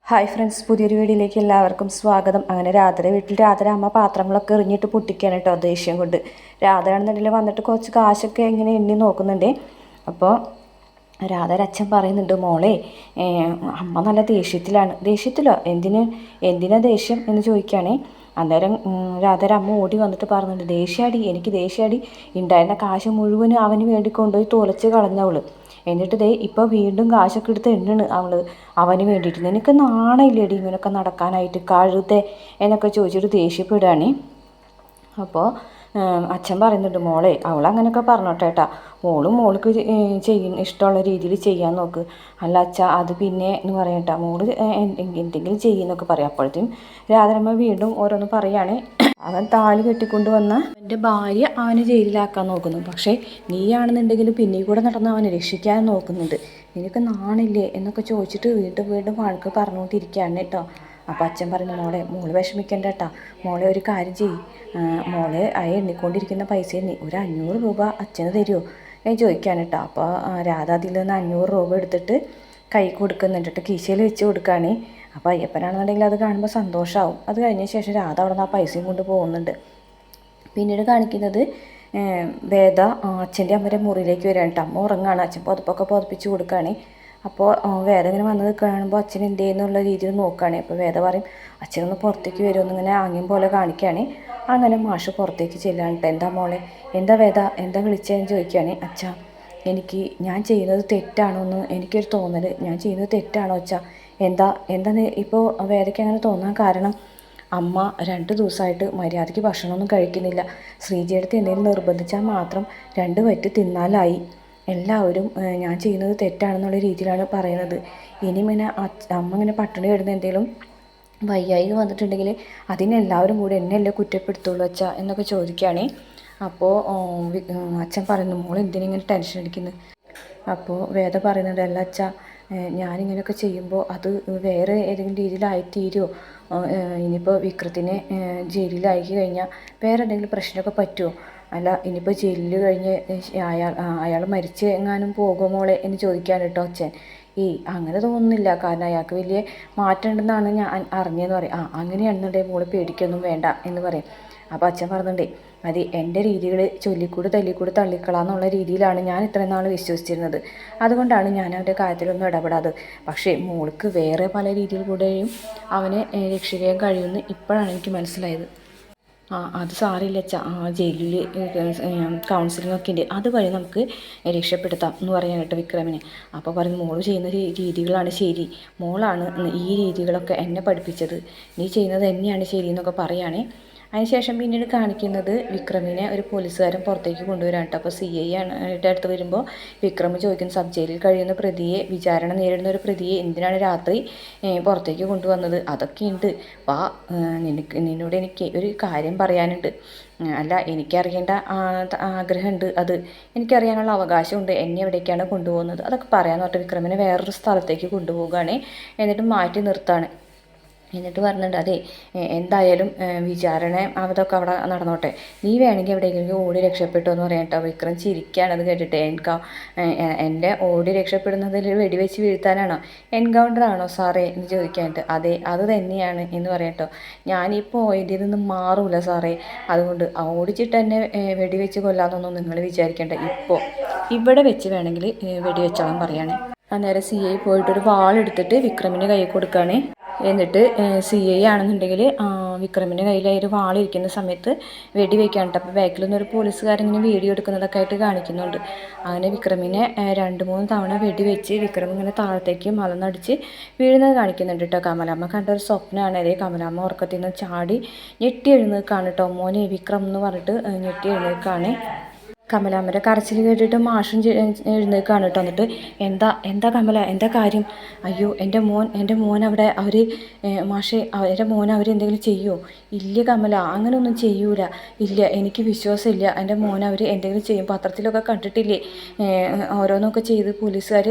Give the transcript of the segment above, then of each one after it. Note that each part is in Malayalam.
ഹായ് ഫ്രണ്ട്സ്, പുതിയൊരു വീഡിയോയിലേക്ക് എല്ലാവർക്കും സ്വാഗതം. അങ്ങനെ രാധയുടെ വീട്ടിൽ രാധയുടെ അമ്മ പാത്രങ്ങളൊക്കെ എറിഞ്ഞിട്ട് പൊട്ടിക്കുകയാണ് കേട്ടോ, ദേഷ്യം കൊണ്ട്. രാധയാണെന്നുണ്ടെങ്കിൽ വന്നിട്ട് കുറച്ച് കാശൊക്കെ ഇങ്ങനെ എണ്ണി നോക്കുന്നുണ്ട്. അപ്പോൾ രാധയുടെ അച്ഛൻ പറയുന്നുണ്ട്, മോളെ അമ്മ നല്ല ദേഷ്യത്തിലോ എന്തിനാ ദേഷ്യം എന്ന് ചോദിക്കുകയാണേ. അന്നേരം രാധയുടെ അമ്മ ഓടി വന്നിട്ട് പറയുന്നുണ്ട്, എനിക്ക് ദേഷ്യാടി, ഉണ്ടായിരുന്ന കാശ് മുഴുവനും അവന് വേണ്ടി കൊണ്ടുപോയി തുലച്ച് കളഞ്ഞവള്. എന്നിട്ട് ഇപ്പോൾ വീണ്ടും കാശൊക്കെ എടുത്ത് എണ്ണണ് അവന് വേണ്ടിയിട്ട്. നിനക്ക് നാണയില്ലേടി ഇങ്ങനെയൊക്കെ നടക്കാനായിട്ട്, കഴുതേ എന്നൊക്കെ ചോദിച്ചിട്ട് ദേഷ്യപ്പെടുകയാണ്. അപ്പോൾ അച്ഛൻ പറയുന്നുണ്ട്, മോളെ അവളങ്ങനെയൊക്കെ പറഞ്ഞോട്ടെ ഏട്ടാ, മോൾക്ക് ഇഷ്ടമുള്ള രീതിയിൽ ചെയ്യാൻ നോക്ക്. അല്ല അച്ഛാ, അത് പിന്നെ എന്ന് പറയട്ടാ, മോള് എന്തെങ്കിലും ചെയ്യുന്നൊക്കെ പറയാം. അപ്പോഴത്തേക്കും രാധരമ്മ വീണ്ടും ഓരോന്ന് പറയുകയാണ്. അവൻ താലി കെട്ടിക്കൊണ്ട് വന്ന അവൻ്റെ ഭാര്യ അവനെ ജയിലിലാക്കാൻ നോക്കുന്നു. പക്ഷേ നീയാണെന്നുണ്ടെങ്കിൽ പിന്നെ കൂടെ നടന്ന് അവനെ രക്ഷിക്കാൻ നോക്കുന്നുണ്ട്. നിനക്ക് നാണില്ലേ എന്നൊക്കെ ചോദിച്ചിട്ട് വീണ്ടും വഴക്ക് പറഞ്ഞുകൊണ്ടിരിക്കുകയാണ് കേട്ടോ. അപ്പോൾ അച്ഛൻ പറയുന്നു, മോള് വിഷമിക്കണ്ട കേട്ടോ. മോളെ ഒരു കാര്യം ചെയ്യും, മോളെ എണ്ണിക്കൊണ്ടിരിക്കുന്ന പൈസ ഒരു 500 രൂപ അച്ഛന് തരുമോ എന്ന് ചോദിക്കാൻ കേട്ടോ. അപ്പോൾ രാധ അതിൽ നിന്ന് 500 രൂപ എടുത്തിട്ട് കൈ കൊടുക്കുന്നുണ്ട്, കീശയിൽ വെച്ച് കൊടുക്കുകയാണ്. അപ്പോൾ അയ്യപ്പനാണെന്നുണ്ടെങ്കിൽ അത് കാണുമ്പോൾ സന്തോഷമാവും. അത് കഴിഞ്ഞ ശേഷം രാധ അവിടെ നിന്ന് ആ പൈസയും കൊണ്ട് പോകുന്നുണ്ട്. പിന്നീട് കാണിക്കുന്നത് വേദ അച്ഛൻ്റെ അമ്മയുടെ മുറിയിലേക്ക് വരികയാണ് കേട്ടോ. അമ്മ ഉറങ്ങാണ്, അച്ഛൻ പുതപ്പിച്ച് കൊടുക്കുകയാണ്. അപ്പോൾ വേദ ഇങ്ങനെ വന്നത് കാണുമ്പോൾ അച്ഛൻ എന്ത് ചെയ്യുന്നുള്ള രീതിയിൽ നോക്കുകയാണ്. അപ്പോൾ വേദ പറയും, അച്ഛനൊന്ന് പുറത്തേക്ക് വരുമെന്നിങ്ങനെ ആംഗ്യം പോലെ കാണിക്കുകയാണ്. അങ്ങനെ മാഷ് പുറത്തേക്ക് ചെല്ലുകയാണ് കേട്ടോ. എന്താ മോളെ, എന്താ വേദ, എന്താ വിളിച്ചതെന്ന് ചോദിക്കുകയാണ്. അച്ഛാ, ഞാൻ ചെയ്യുന്നത് തെറ്റാണോ എന്ന് എനിക്കൊരു തോന്നൽ, ഞാൻ ചെയ്യുന്നത് തെറ്റാണോ അച്ഛാ? എന്താണ് ഇപ്പോൾ വേദയ്ക്ക് അങ്ങനെ തോന്നാൻ കാരണം? അമ്മ 2 ദിവസമായിട്ട് മര്യാദയ്ക്ക് ഭക്ഷണമൊന്നും കഴിക്കുന്നില്ല. ശ്രീജിയെടുത്ത് എന്തെങ്കിലും നിർബന്ധിച്ചാൽ മാത്രം 2 വറ്റ് തിന്നാലായി. എല്ലാവരും ഞാൻ ചെയ്യുന്നത് തെറ്റാണെന്നുള്ള രീതിയിലാണ് പറയുന്നത്. ഇങ്ങനെ അമ്മ ഇങ്ങനെ പട്ടിണി കിടന്ന് എന്തെങ്കിലും വയ്യായി വന്നിട്ടുണ്ടെങ്കിൽ അതിനെല്ലാവരും കൂടി എന്നെയല്ലേ കുറ്റപ്പെടുത്തുള്ളൂ അച്ഛാ എന്നൊക്കെ ചോദിക്കുകയാണേ. അപ്പോൾ അച്ഛൻ പറയുന്നു, മോൾ എന്തിനിങ്ങനെ ടെൻഷൻ അടിക്കുന്നത്? അപ്പോൾ വേദ പറയുന്നുണ്ട്, അല്ല അച്ഛാ, ഞാനിങ്ങനെയൊക്കെ ചെയ്യുമ്പോൾ അത് വേറെ ഏതെങ്കിലും രീതിയിലായിത്തീരുമോ? ഇനിയിപ്പോൾ വിക്രത്തിനെ ജയിലിലാക്കി കഴിഞ്ഞാൽ വേറെ എന്തെങ്കിലും പ്രശ്നമൊക്കെ പറ്റുമോ? അല്ല, ഇനിയിപ്പോൾ ജയിലിൽ കഴിഞ്ഞ് അയാൾ മരിച്ച് എങ്ങാനും പോകുമോ മോളെ എന്ന് ചോദിക്കാൻ കേട്ടോ അച്ഛൻ. അങ്ങനെ തോന്നുന്നില്ല, കാരണം അയാൾക്ക് വലിയ മാറ്റം ഉണ്ടെന്നാണ് ഞാൻ അറിഞ്ഞതെന്ന് പറയും. അങ്ങനെയാണെന്നുണ്ടെങ്കിൽ മോള് പേടിക്കൊന്നും വേണ്ട എന്ന് പറയും. അപ്പോൾ അച്ഛൻ പറഞ്ഞിട്ടുണ്ടേ, അത് എൻ്റെ രീതികൾ ചൊല്ലിക്കൂട് തള്ളിക്കളാന്നുള്ള രീതിയിലാണ് ഞാൻ ഇത്രയും നാൾ വിശ്വസിച്ചിരുന്നത്. അതുകൊണ്ടാണ് ഞാൻ അവൻ്റെ കാര്യത്തിലൊന്നും ഇടപെടാതെ. പക്ഷേ മോൾക്ക് വേറെ പല രീതിയിൽ കൂടെയും അവനെ രക്ഷിക്കാൻ കഴിയുമെന്ന് ഇപ്പോഴാണ് എനിക്ക് മനസ്സിലായത്. അത് സാറില്ല അച്ഛാ, ജയിലിൽ കൗൺസിലിംഗ് ഒക്കെ ഉണ്ട്, അതുവഴി നമുക്ക് രക്ഷപ്പെടുത്താം എന്ന് പറയാനായിട്ട് വിക്രമിനെ. അപ്പോൾ പറഞ്ഞു, മോള് ചെയ്യുന്ന രീതികളാണ് ശരി, മോളാണ് ഈ രീതികളൊക്കെ എന്നെ പഠിപ്പിച്ചത്, നീ ചെയ്യുന്നത് തന്നെയാണ് ശരി എന്നൊക്കെ പറയുകയാണേ. അതിനുശേഷം പിന്നീട് കാണിക്കുന്നത് വിക്രമിനെ ഒരു പോലീസുകാരൻ പുറത്തേക്ക് കൊണ്ടുവരാൻ കേട്ടോ. അപ്പോൾ CI അടുത്ത് വരുമ്പോൾ വിക്രം ചോദിക്കുന്ന, സബ് ജയിലിൽ കഴിയുന്ന പ്രതിയെ, വിചാരണ നേരിടുന്ന ഒരു പ്രതിയെ എന്തിനാണ് രാത്രി പുറത്തേക്ക് കൊണ്ടുവന്നത്? അതൊക്കെയുണ്ട്, നിന്നോട് എനിക്ക് ഒരു കാര്യം പറയാനുണ്ട്. അല്ല, എനിക്കറിയേണ്ട ആഗ്രഹമുണ്ട്, അത് എനിക്കറിയാനുള്ള അവകാശമുണ്ട്. എന്നെ എവിടേക്കാണ് കൊണ്ടുപോകുന്നത് അതൊക്കെ പറയാമെന്ന് പറഞ്ഞിട്ട് വിക്രമിനെ വേറൊരു സ്ഥലത്തേക്ക് കൊണ്ടുപോവുകയാണ്. എന്നിട്ട് മാറ്റി നിർത്താണ്. എന്നിട്ട് പറഞ്ഞിട്ടുണ്ട്, അതെ, എന്തായാലും വിചാരണ അതൊക്കെ അവിടെ നടന്നോട്ടെ, നീ വേണമെങ്കിൽ എവിടെയെങ്കിലും ഓടി രക്ഷപ്പെട്ടു എന്ന് പറയാം കേട്ടോ. വിക്രം ചിരിക്കുകയാണ് അത് കേട്ടിട്ട്. എൻ്റെ ഓടി രക്ഷപ്പെടുന്നതിൽ വെടിവെച്ച് വീഴ്ത്താനാണോ, എൻകൗണ്ടർ ആണോ സാറേ എന്ന് ചോദിക്കാനായിട്ട്. അതെ, അത് തന്നെയാണ് എന്ന് പറയാം കേട്ടോ. ഞാനിപ്പോൾ ഇതിൽ നിന്ന് മാറൂല സാറേ, അതുകൊണ്ട് ഓടിച്ചിട്ട് എന്നെ വെടിവെച്ച് കൊല്ലാമെന്നൊന്നും നിങ്ങൾ വിചാരിക്കേണ്ട, ഇപ്പോൾ ഇവിടെ വെച്ച് വേണമെങ്കിൽ വെടിവെച്ചോളാൻ പറയാണ്. അന്നേരം CI പോയിട്ടൊരു വാളെടുത്തിട്ട് വിക്രമിൻ്റെ കയ്യിൽ കൊടുക്കുകയാണ്. എന്നിട്ട് CI ആണെന്നുണ്ടെങ്കിൽ വിക്രമിൻ്റെ കയ്യിൽ ഒരു വാളിരിക്കുന്ന സമയത്ത് വെടി വയ്ക്കാനുണ്ട്. അപ്പോൾ ബാക്കിൽ നിന്നൊരു പോലീസുകാരിങ്ങനെ വീഡിയോ എടുക്കുന്നതൊക്കെ ആയിട്ട് കാണിക്കുന്നുണ്ട്. അങ്ങനെ വിക്രമിനെ 2-3 തവണ വെടി വെച്ച് വിക്രം ഇങ്ങനെ താഴത്തേക്ക് മലന്നടിച്ച് വീഴുന്നത് കാണിക്കുന്നുണ്ട് കേട്ടോ. കമലാമ്മ കണ്ട ഒരു സ്വപ്നമാണ്. അതേ കമലാമ്മ ഉറക്കത്തിൽ നിന്ന് ചാടി ഞെട്ടി എഴുന്നേൽക്കാണ് കേട്ടോ. മോനെ വിക്രം എന്ന് പറഞ്ഞിട്ട് ഞെട്ടി എഴുന്നേൽക്കാണ്. കമലാമ്മയുടെ കരച്ചിൽ കേട്ടിട്ട് മാഷും എഴുന്നേൽക്കാണ് കേട്ടോ. എന്നിട്ട് എന്താ കമല, എന്താ കാര്യം? അയ്യോ, എൻ്റെ മോൻ അവിടെ മാഷെ, അവരുടെ മോൻ അവരെന്തെങ്കിലും ചെയ്യുമോ? ഇല്ല കമല, അങ്ങനെയൊന്നും ചെയ്യൂല. ഇല്ല, എനിക്ക് വിശ്വാസമില്ല, എൻ്റെ മോൻ അവർ എന്തെങ്കിലും ചെയ്യും. പത്രത്തിലൊക്കെ കണ്ടിട്ടില്ലേ ഓരോന്നൊക്കെ ചെയ്ത് പോലീസുകാർ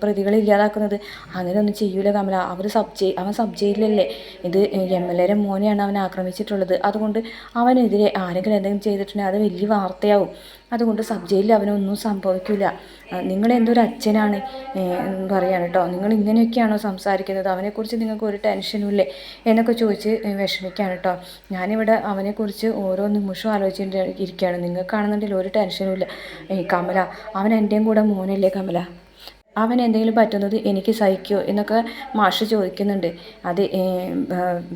പ്രതികളെ ഇല്ലാതാക്കുന്നത്? അങ്ങനെയൊന്നും ചെയ്യൂല കമല, അവൻ സബ് ജയിലിലല്ലേ. ഇത് MLAയുടെ മോനെയാണ് അവൻ ആക്രമിച്ചിട്ടുള്ളത്. അതുകൊണ്ട് അവനെതിരെ ആരെങ്കിലും എന്തെങ്കിലും ചെയ്തിട്ടുണ്ടെങ്കിൽ അത് വലിയ വാർത്തയാവും. അതുകൊണ്ട് സബ് ജയിലിൽ അവനൊന്നും സംഭവിക്കില്ല. നിങ്ങളെന്തൊരു അച്ഛനാണ് പറയാണ് കേട്ടോ. നിങ്ങൾ ഇങ്ങനെയൊക്കെയാണോ സംസാരിക്കുന്നത്? അവനെക്കുറിച്ച് നിങ്ങൾക്ക് ഒരു ടെൻഷനും ഇല്ലേ എന്നൊക്കെ ചോദിച്ച് വിഷമിക്കുകയാണ് കേട്ടോ. ഞാനിവിടെ അവനെക്കുറിച്ച് ഓരോ നിമിഷവും ആലോചിച്ചിട്ട് ഇരിക്കുകയാണ്. നിങ്ങൾക്കാണെന്നുണ്ടെങ്കിൽ ഒരു ടെൻഷനും ഇല്ല. കമല, അവൻ എൻ്റെയും കൂടെ മോനല്ലേ കമല? അവൻ എന്തെങ്കിലും പറ്റുന്നത് എനിക്ക് സഹിക്കുമോ എന്നൊക്കെ മാഷ് ചോദിക്കുന്നുണ്ട്. അത്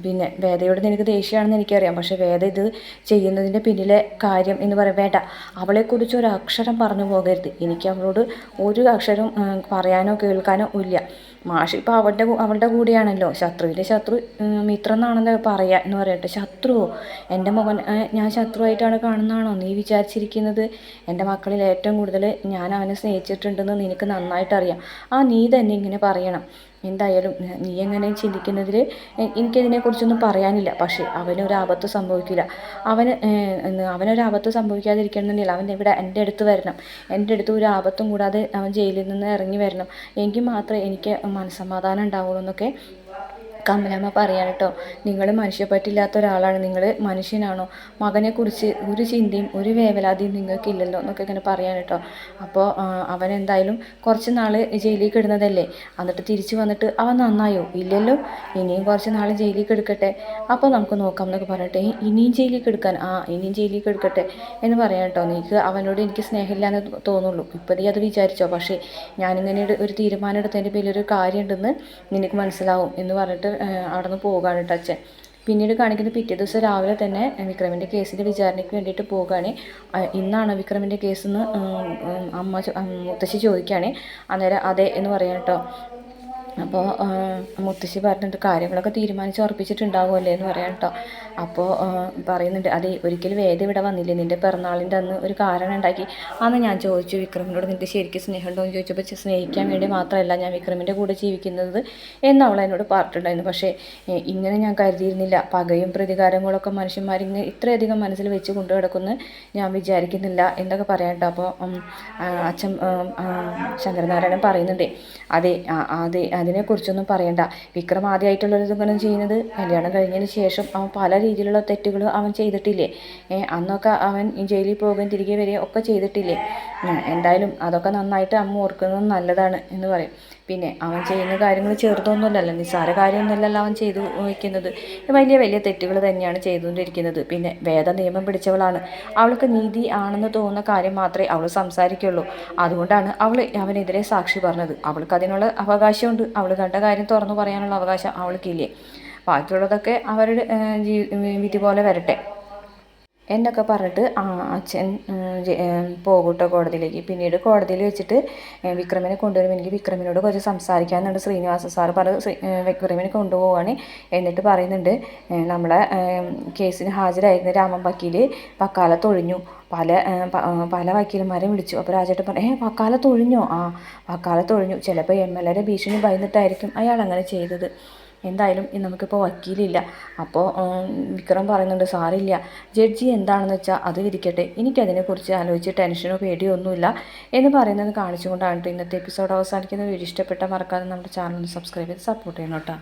പിന്നെ വേദയോട് നിനക്ക് ദേഷ്യമാണെന്ന് എനിക്കറിയാം. പക്ഷേ വേദ ഇത് ചെയ്യുന്നതിൻ്റെ പിന്നിലെ കാര്യം എന്ന് പറയാൻ വേണ്ട, അവളെക്കുറിച്ച് ഒരു അക്ഷരം പറഞ്ഞു പോകരുത്. എനിക്ക് അവളോട് ഒരു അക്ഷരം പറയാനോ കേൾക്കാനോ ഇല്ല. മാഷ് ഇപ്പോൾ അവളുടെ കൂടെയാണല്ലോ. ശത്രുവിൻ്റെ ശത്രു മിത്രം എന്നാണല്ലോ പറയുക എന്ന് പറയട്ടെ. ശത്രുവോ? എൻ്റെ മകൻ ഞാൻ ശത്രുവായിട്ടാണ് കാണുന്നതാണോ നീ വിചാരിച്ചിരിക്കുന്നത്? എൻ്റെ മക്കളിൽ ഏറ്റവും കൂടുതൽ ഞാൻ അവനെ സ്നേഹിച്ചിട്ടുണ്ടെന്ന് നിനക്ക് നന്നായിട്ട് അറിയാം. നീ തന്നെ ഇങ്ങനെ പറയണം. എന്തായാലും നീ എങ്ങനെ ചിന്തിക്കുന്നതിൽ എനിക്കതിനെക്കുറിച്ചൊന്നും പറയാനില്ല. പക്ഷേ അവനൊരാപത്ത് സംഭവിക്കില്ല. അവനൊരാപത്ത് സംഭവിക്കാതിരിക്കണമെന്നുണ്ടെങ്കിൽ അവൻ ഇവിടെ എൻ്റെ അടുത്ത് വരണം. എൻ്റെ അടുത്ത് ഒരു ആപത്തും കൂടാതെ അവൻ ജയിലിൽ നിന്ന് ഇറങ്ങി വരണം. എങ്കിൽ മാത്രമേ എനിക്ക് മനസ്സമാധാനം ഉണ്ടാവുള്ളൂ എന്നൊക്കെ കമലമ്മ പറയാണ് കേട്ടോ. നിങ്ങൾ മനുഷ്യപ്പറ്റില്ലാത്ത ഒരാളാണ്. നിങ്ങൾ മനുഷ്യനാണോ? മകനെക്കുറിച്ച് ഒരു ചിന്തയും ഒരു വേവലാതിയും നിങ്ങൾക്കില്ലല്ലോ എന്നൊക്കെ ഇങ്ങനെ പറയാണ് കേട്ടോ. അപ്പോൾ അവൻ എന്തായാലും കുറച്ച് നാൾ ജയിലിൽ കിടന്നതല്ലേ, എന്നിട്ട് തിരിച്ചു വന്നിട്ട് അവൻ നന്നായോ? ഇല്ലല്ലോ. ഇനിയും കുറച്ച് നാൾ ജയിലിൽ കിടക്കട്ടെ, അപ്പോൾ നമുക്ക് നോക്കാം എന്നൊക്കെ പറയട്ടെ. ഇനിയും ജയിലിൽ കിടക്കാൻ? ഇനിയും ജയിലിൽ കിടക്കട്ടെ എന്ന് പറയാം കേട്ടോ. നീക്ക് അവനോട് എനിക്ക് സ്നേഹമില്ലാന്ന് തോന്നുള്ളൂ. ഇപ്പോൾ നീ അത് വിചാരിച്ചോ? പക്ഷേ ഞാനിങ്ങനെ ഒരു തീരുമാനം എടുത്തതിൻ്റെ പേരിലൊരു കാര്യമുണ്ടെന്ന് നിനക്ക് മനസ്സിലാവും എന്ന് പറഞ്ഞിട്ട് അവിടെ നിന്ന് പോകാണ് കേട്ടോ അച്ഛൻ. പിന്നീട് കാണിക്കുന്നത് പിറ്റേ ദിവസം രാവിലെ തന്നെ വിക്രമിൻ്റെ കേസിൻ്റെ വിചാരണയ്ക്ക് വേണ്ടിയിട്ട് പോവുകയാണ്. ഇന്നാണ് വിക്രമിൻ്റെ കേസെന്ന് മുത്തശ്ശി ചോദിക്കുകയാണ്. അന്നേരം അതെ എന്ന് പറയാം കേട്ടോ. അപ്പോൾ മുത്തശ്ശി പറഞ്ഞിട്ട് കാര്യങ്ങളൊക്കെ തീരുമാനിച്ച് ഉറപ്പിച്ചിട്ടുണ്ടാവുമല്ലേ എന്ന് പറയാം കേട്ടോ. അപ്പോൾ പറയുന്നുണ്ട്, അതെ ഒരിക്കൽ വേദ ഇവിടെ വന്നില്ലേ നിൻ്റെ പിറന്നാളിൻ്റെ അന്ന് ഒരു കാരണം ഉണ്ടാക്കി. അന്ന് ഞാൻ ചോദിച്ചു വിക്രമിനോട് നിൻ്റെ ശരിക്കും സ്നേഹമുണ്ടോ എന്ന് ചോദിച്ചപ്പോൾ സ്നേഹിക്കാൻ വേണ്ടി മാത്രമല്ല ഞാൻ വിക്രമിൻ്റെ കൂടെ ജീവിക്കുന്നത് എന്ന് അവൾ എന്നോട് പറഞ്ഞിട്ടുണ്ടായിരുന്നു. പക്ഷേ ഇങ്ങനെ ഞാൻ കരുതിയിരുന്നില്ല. പകയും പ്രതികാരങ്ങളൊക്കെ മനുഷ്യന്മാരിങ്ങനെ ഇത്രയധികം മനസ്സിൽ വെച്ച് കൊണ്ടു കിടക്കുമെന്ന് ഞാൻ വിചാരിക്കുന്നില്ല എന്നൊക്കെ പറയാം കേട്ടോ. അപ്പോൾ അച്ഛൻ ശങ്കരനാരായണൻ പറയുന്നുണ്ട്, അതെ അതിനെക്കുറിച്ചൊന്നും പറയണ്ട. വിക്രം ആദ്യമായിട്ടുള്ളതൊക്കെ ചെയ്യുന്നത് കല്യാണം കഴിഞ്ഞതിന് ശേഷം അവൻ പല രീതിയിലുള്ള തെറ്റുകൾ അവൻ ചെയ്തിട്ടില്ലേ. അന്നൊക്കെ അവൻ ജയിലിൽ പോകുകയും തിരികെ വരികയും ഒക്കെ ചെയ്തിട്ടില്ലേ. എന്തായാലും അതൊക്കെ നന്നായിട്ട് അമ്മ ഓർക്കുന്നത് നല്ലതാണ് എന്ന് പറയും. പിന്നെ അവൻ ചെയ്യുന്ന കാര്യങ്ങൾ ചെറുതൊന്നുമല്ലല്ലോ, നിസ്സാര കാര്യമൊന്നുമല്ലല്ലോ അവൻ ചെയ്തു വയ്ക്കുന്നത്. വലിയ വലിയ തെറ്റുകൾ തന്നെയാണ് ചെയ്തുകൊണ്ടിരിക്കുന്നത്. പിന്നെ വേദ നിയമം പിടിച്ചവളാണ്. അവൾക്ക് നീതി ആണെന്ന് തോന്നുന്ന കാര്യം മാത്രമേ അവൾ സംസാരിക്കുള്ളൂ. അതുകൊണ്ടാണ് അവനെതിരെ സാക്ഷി പറഞ്ഞത്. അവൾക്ക് അതിനുള്ള അവകാശമുണ്ട്. അവൾ കണ്ട കാര്യം തുറന്നു പറയാനുള്ള അവകാശം അവൾക്കില്ലേ. ബാക്കിയുള്ളതൊക്കെ അവരുടെ വിധി പോലെ വരട്ടെ എന്നൊക്കെ പറഞ്ഞിട്ട് അച്ഛൻ പോകൂട്ടോ കോടതിയിലേക്ക്. പിന്നീട് കോടതിയിൽ വെച്ചിട്ട് വിക്രമിനെ കൊണ്ടുവരും. എനിക്ക് വിക്രമിനോട് കുറച്ച് സംസാരിക്കാനുണ്ട്. ശ്രീനിവാസ സാറ് വിക്രമിനെ കൊണ്ടുപോവുകയാണ്. എന്നിട്ട് പറയുന്നുണ്ട്, നമ്മളെ കേസിന് ഹാജരായിരുന്ന രാമൻ വക്കീൽ വക്കാലത്തൊഴിഞ്ഞു. പല വക്കീലന്മാരെയും വിളിച്ചു. അപ്പോൾ രാജേട്ടൻ പറഞ്ഞു, വക്കാലത്തൊഴിഞ്ഞോ? വക്കാലത്തൊഴിഞ്ഞു. ചിലപ്പോൾ MLA ഭീഷണി ഭയന്നിട്ടായിരിക്കും അയാൾ അങ്ങനെ ചെയ്തത്. എന്തായാലും നമുക്കിപ്പോൾ വക്കീലില്ല. അപ്പോൾ വിക്രം പറയുന്നുണ്ട്, സാറില്ല, ജഡ്ജി എന്താണെന്ന് വെച്ചാൽ അത് വിധിക്കട്ടെ, എനിക്കതിനെക്കുറിച്ച് ആലോചിച്ച് ടെൻഷനോ പേടിയോ ഒന്നുമില്ല എന്ന് പറയുന്നത് കാണിച്ചുകൊണ്ടാണ് ഇന്നത്തെ എപ്പിസോഡ് അവസാനിക്കുന്നത്. വീഡിയോ ഇഷ്ടപ്പെട്ടാൽ മറക്കാതെ നമ്മുടെ ചാനൽ ഒന്ന് സബ്സ്ക്രൈബ് ചെയ്ത് സപ്പോർട്ട് ചെയ്യണം കേട്ടോ.